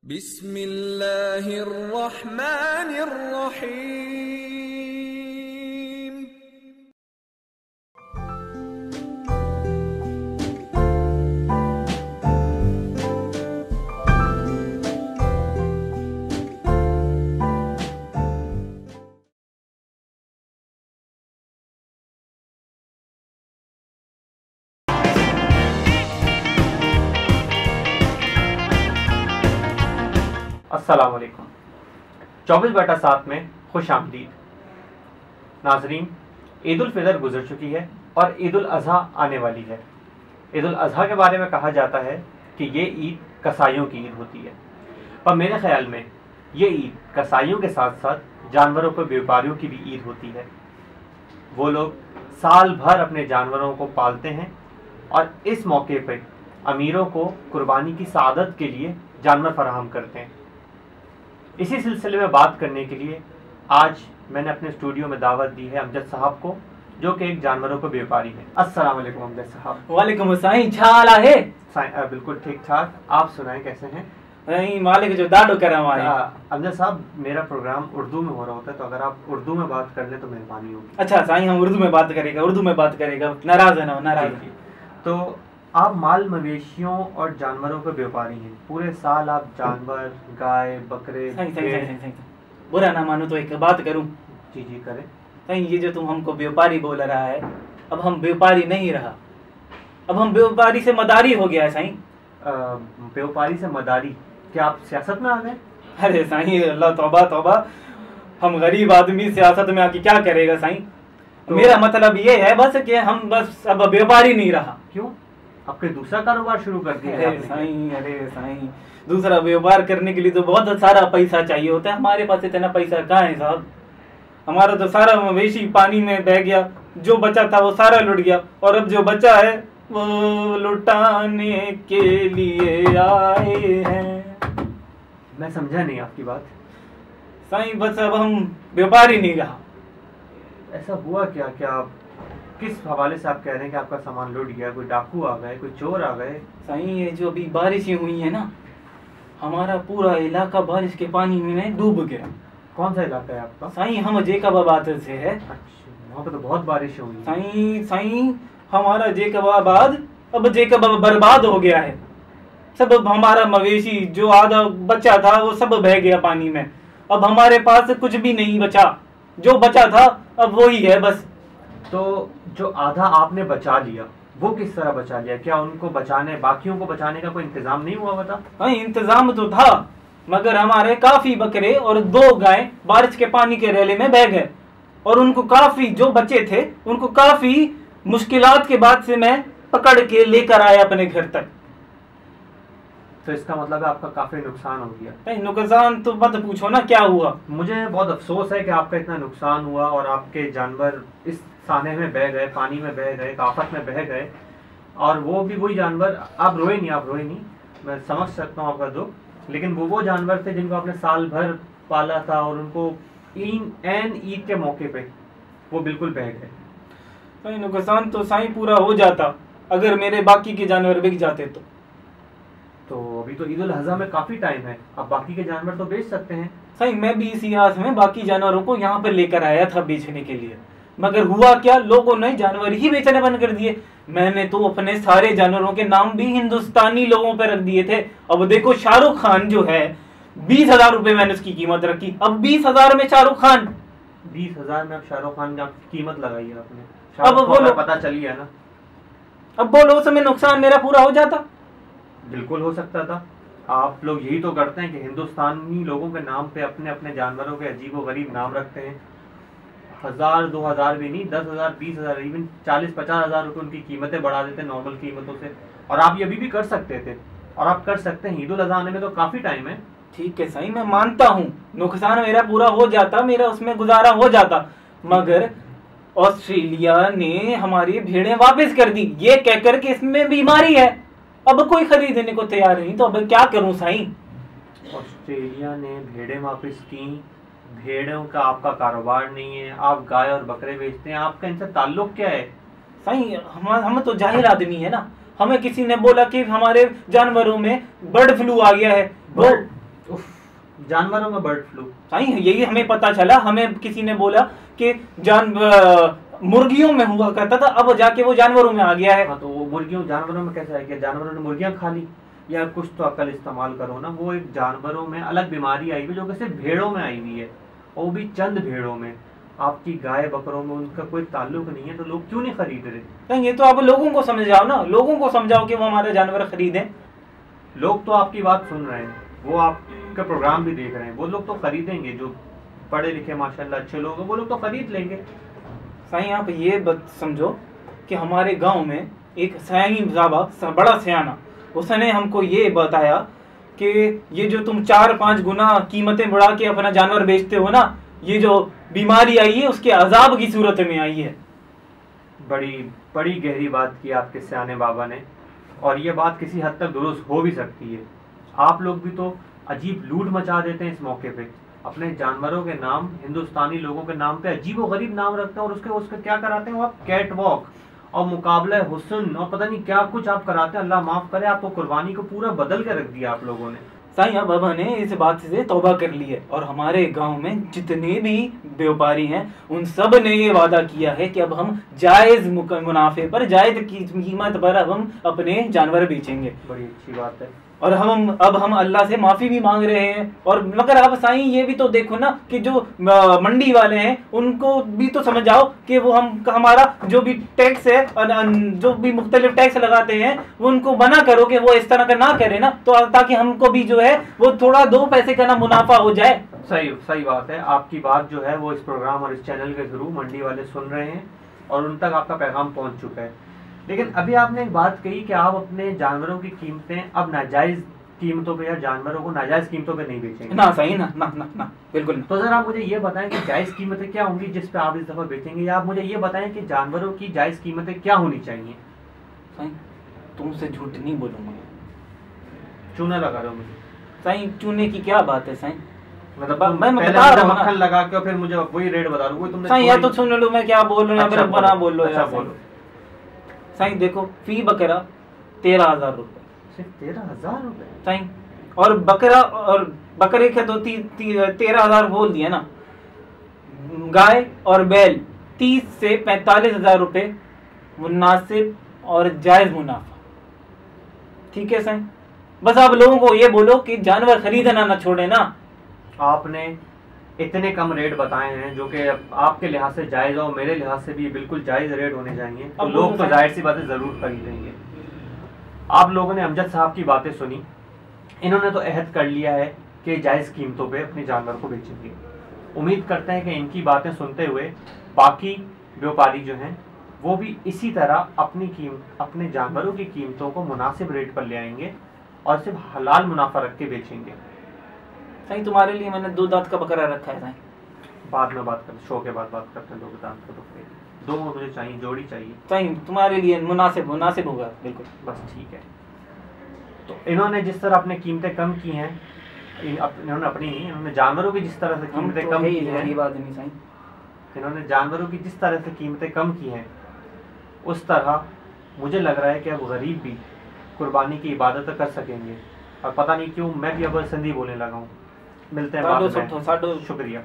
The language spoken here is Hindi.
बिस्मिल्लाहिर्रहमानिर्रहीम। अस्सलामुअलैकुम। 24/7 में खुश आमदीद नाजरीन। ईद उल फितर गुजर चुकी है और ईद उल अज़हा आने वाली है। ईद उल अज़हा के बारे में कहा जाता है कि ये ईद कसाईयों की ईद होती है, पर मेरे ख्याल में ये ईद कसाईयों के साथ साथ जानवरों के व्यापारियों की भी ईद होती है। वो लोग साल भर अपने जानवरों को पालते हैं और इस मौके पर अमीरों को कुर्बानी की सआदत के लिए जानवर फराहम करते हैं। इसी सिलसिले में बात करने के लिए आज मैंने अपने स्टूडियो में दावत दी है अमजद साहब को, जो कि एक जानवरों के व्यापारी हैं। अस्सलाम वालेकुम अमजद साहब। वालेकुम अस्सलाम। छाला है बिल्कुल ठीक ठाक, आप सुनाएं कैसे हैं? मालिक जो दादो करा हमारे। अमजद साहब, मेरा प्रोग्राम उर्दू में हो रहा होता है, तो अगर आप उर्दू में बात कर लें तो मेहरबानी होगी। अच्छा साईं, हम उर्दू में बात करेगा, नाराज है ना, नाराज। तो आप माल मवेशियों और जानवरों के व्यापारी हैं। पूरे साल आप जानवर, गाय, बकरे, बुरा ना मानो तो एक बात करूं। जी जी करें। साईं, ये जो तुम हमको व्यापारी बोल रहा है, अब हम व्यापारी नहीं रहा, अब हम व्यापारी से मदारी हो गया है साईं। व्यापारी से मदारी? क्या आप सियासत में आ गए? अरे साईं, अल्लाह तौबा तौबा, हम गरीब आदमी सियासत में आके क्या करेगा साईं। तो मेरा मतलब ये है बस कि हम बस अब व्यापारी नहीं रहा। क्यों? आपके दूसरा कारोबार शुरू कर दिया? अरे साईं, दूसरा व्यापार करने के लिए तो बहुत सारा पैसा चाहिए होता है। हमारे पास इतना पैसा कहाँ है साहब। हमारा तो सारा मवेशी पानी में बह गया, जो बचा था वो सारा लुट गया, और अब जो बचा है वो लुटाने के लिए आए हैं। मैं समझा नहीं आपकी बात साईं। बस अब हम व्यापारी नहीं रहा। ऐसा हुआ क्या? क्या किस हवाले से आप कह रहे हैं कि आपका सामान लुट गया? कोई डाकू आ गए, कोई चोर आ गए? साईं, ये जो अभी बारिशें हुई है ना, हमारा पूरा इलाका बारिश के पानी में डूब गया। कौन सा इलाका है आपका? साईं, हम जेकबाबाद से है। अच्छा, वहाँ पे तो बहुत बारिश हुई। साईं, हमारा जेकबाबाद अब जेकबाबाद बर्बाद हो गया है। सब हमारा मवेशी जो आधा बचा था वो सब बह गया पानी में। अब हमारे पास कुछ भी नहीं बचा, जो बचा था अब वही है बस। तो जो आधा आपने बचा लिया वो किस तरह बचा लिया? क्या उनको बचाने, बाकियों को बचाने का कोई इंतजाम नहीं हुआ? बता। हाँ, इंतजाम तो था, मगर हमारे काफी बकरे और 2 गाय बारिश के पानी के रेले में बह गए, और उनको काफी, जो बचे थे उनको काफी मुश्किलात के बाद से मैं पकड़ के लेकर आया अपने घर तक। तो इसका मतलब है आपका काफी नुकसान हो गया। नहीं, नुकसान तो मत पूछो ना, क्या हुआ। मुझे बहुत अफसोस है कि आपका इतना नुकसान हुआ और आपके जानवर इस साने में बह गए, पानी में बह गए, आफत में बह गए, और वो भी वही जानवर। आप रोए नहीं, मैं समझ सकता हूँ आपका दुख, लेकिन वो जानवर थे जिनको आपने साल भर पाला था, और उनको ईद के मौके पे वो बिल्कुल बह गए। साईं, नुकसान तो साईं पूरा हो जाता अगर मेरे बाकी के जानवर बिक जाते तो अभी तो ईद उल अज़हा में काफी टाइम है, आप बाकी के जानवर तो बेच सकते हैं। साईं, मैं भी इसी आस में बाकी जानवरों को यहाँ पर लेकर आया था बेचने के लिए, मगर हुआ क्या, लोगों ने जानवर ही बेचने बंद कर दिए। मैंने तो अपने सारे जानवरों के नाम भी हिंदुस्तानी लोगों पर रख दिए थे। अब देखो, शाहरुख खान जो है 20,000 रुपए मैंने उसकी कीमत रखी। अब 20,000 में शाहरुख खान, 20,000 में अब शाहरुख खान की कीमत लगाई है आपने। अब बोलो, पता चली है ना। अब बोलो, उस समय नुकसान मेरा पूरा हो जाता। बिल्कुल हो सकता था। आप लोग यही तो करते हैं कि हिंदुस्तानी लोगों के नाम पे अपने अपने जानवरों के अजीबो गरीब नाम रखते हैं। 1,000 2,000 भी नहीं, 10,000 20,000 इवन 40-50 हजार रुपये उनकी कीमतें बढ़ा देते हैं नॉर्मल कीमतों से। और आप ये अभी भी कर सकते थे, और आप कर सकते हैं। ईद उल अज़हा आने में तो काफी टाइम है। ठीक है साईं, मैं मानता हूँ नुकसान मेरा पूरा हो जाता, मेरा उसमें गुजारा हो जाता, मगर ऑस्ट्रेलिया ने हमारी भेड़ें वापस कर दी, ये कहकर के इसमें बीमारी है, अब कोई खरीदने को तैयार नहीं। तो अब क्या करूं साईं? ऑस्ट्रेलिया ने भेड़ें वापस की? भेड़ों का आपका कारोबार नहीं है, आप गाय और बकरे बेचते हैं, आपका इनसे ताल्लुक क्या है? साईं, हम तो जाहिर आदमी है ना। हमें किसी ने बोला कि हमारे जानवरों में बर्ड फ्लू आ गया है। जानवरों में बर्ड फ्लू। साईं यही हमें पता चला, हमें किसी ने बोला कि मुर्गियों में हुआ करता था, अब जाके वो जानवरों में आ गया है। हाँ, तो वो मुर्गियों जानवरों में कैसे आ गया? जानवरों ने मुर्गियां खा ली, या कुछ तो अकल इस्तेमाल करो ना। वो एक जानवरों में अलग बीमारी आई हुई जो कि सिर्फ भेड़ों में आई हुई है, और वो भी चंद भेड़ों में। आपकी गाय बकरों में उनका कोई ताल्लुक नहीं है, तो लोग क्यों नहीं खरीद रहे? साईं ये तो आप लोगों को समझाओ ना, लोगों को समझाओ कि वो हमारे जानवर खरीदें। लोग तो आपकी बात सुन रहे हैं, वो आपका प्रोग्राम भी देख रहे हैं, वो लोग तो खरीदेंगे। जो पढ़े लिखे माशाल्लाह अच्छे लोग हैं वो लोग तो खरीद लेंगे। साईं आप ये बात समझो कि हमारे गांव में एक सयानी बाबा, बड़ा सयाना, उसने हमको ये बताया कि ये जो तुम 4-5 गुना कीमतें बढ़ा के अपना जानवर बेचते हो ना, ये जो बीमारी आई है उसके अजाब की सूरत में आई है। बड़ी बड़ी गहरी बात की आपके सयाने बाबा ने, और ये बात किसी हद तक दुरुस्त हो भी सकती है। आप लोग भी तो अजीब लूट मचा देते हैं इस मौके पे। अपने जानवरों के नाम, हिंदुस्तानी लोगों के नाम पे अजीब व गरीब नाम रखते हैं, और उसके क्या कराते हैं आप? कैट वॉक और मुकाबला हुस्न और पता नहीं क्या कुछ आप कराते हैं। अल्लाह माफ करे, आपको कुर्बानी को पूरा बदल के रख दिया आप लोगों ने। साईं बाबा ने इस बात से तौबा कर ली है, और हमारे गांव में जितने भी व्यापारी हैं उन सब ने ये वादा किया है कि अब हम जायज मुनाफे पर, जायज कीमत पर अब हम अपने जानवर बेचेंगे। बड़ी अच्छी बात है। और अब हम अल्लाह से माफी भी मांग रहे हैं। और मगर अब साईं ये भी तो देखो ना कि जो मंडी वाले हैं उनको भी तो समझाओ कि वो हमारा जो भी टैक्स है और जो भी मुख्तलिफ टैक्स लगाते हैं वो उनको मना करो कि वो इस तरह का ना करे ना, तो ताकि हमको भी जो है वो थोड़ा 2 पैसे का ना मुनाफा हो जाए। सही बात है। आपकी बात जो है वो इस प्रोग्राम और इस चैनल के थ्रू मंडी वाले सुन रहे हैं, और उन तक आपका पैगाम पहुंच चुका है। लेकिन अभी आपने एक बात कही कि आप अपने जानवरों की कीमतें अब नाजायज कीमतों पे या जानवरों को नाजायज कीमतों पे नहीं बेचेंगे। ना सही ना ना ना ना बिल्कुल ना। तो जरा आप मुझे ये बताएं कि जायज कीमतें क्या होंगी जिस पे आप इस दफा बेचेंगे, या आप मुझे ये बताएं कि जानवरों की जायज कीमतें क्या होनी चाहिए। साईं तुमसे झूठ नहीं बोलूंगा। चूना लगा रहे हो मुझे? साईं चूने की क्या बात है साईं? मतलब मैं पहले बता रहा हूं मक्खन ना लगा के फिर मुझे वही रेट बता रहा हूँ। तुमने साईं, या तो सुन लो मैं क्या बोल रहा हूँ, अच्छा, बना बोल लो। अच्छा, यार बोलो। साईं देखो, फी बकरा 13,000 रुपए। सिर्फ 13,000 रुपए? साईं और बकरा और बकरे के तो 13,000 बोल दिया ना। गाय और बैल 30 से 45,000 रुपए मुनासिब और जायज मुनाफा। ठीक है साईं, बस आप लोगों को ये बोलो कि जानवर खरीदना ना छोड़े ना। आपने इतने कम रेट बताए हैं जो कि आपके लिहाज से जायज और मेरे लिहाज से भी बिल्कुल जायज रेट होने चाहिए, तो लोग तो जाहिर सी बातें जरूर खरीदेंगे। आप लोगों ने अमजद साहब की बातें सुनी, इन्होंने तो अहद कर लिया है कि जायज कीमतों पे अपने जानवर को बेचेंगे। उम्मीद करते हैं कि इनकी बातें सुनते हुए बाकी व्यापारी जो हैं वो भी इसी तरह अपने जानवरों की कीमतों को मुनासिब रेट पर ले आएंगे और सिर्फ हलाल मुनाफा रख के बेचेंगे। साईं तुम्हारे लिए मैंने 2 दांत का बकरा रखा है साईं। बाद में बात करते, शो के बाद बात करते हैं। 2 दांत का बकरे, 2 मुझे चाहिए, जोड़ी चाहिए। साईं तुम्हारे लिए मुनासिब होगा बिल्कुल। बस ठीक है। तो इन्होंने जिस तरह अपने कीमतें कम की हैं, इन्होंने अपनी नहीं, इन्होंने जानवरों की जिस तरह से कीमतें कम की हैं, इन्होंने जानवरों की जिस तरह से कीमतें कम की हैं, उस तरह मुझे लग रहा है कि अब गरीब भी कुर्बानी की इबादत कर सकेंगे। और पता नहीं क्यों मैं भी अब सिंधी बोलने लगा हूँ। मिलते हैं बाद में। शुक्रिया।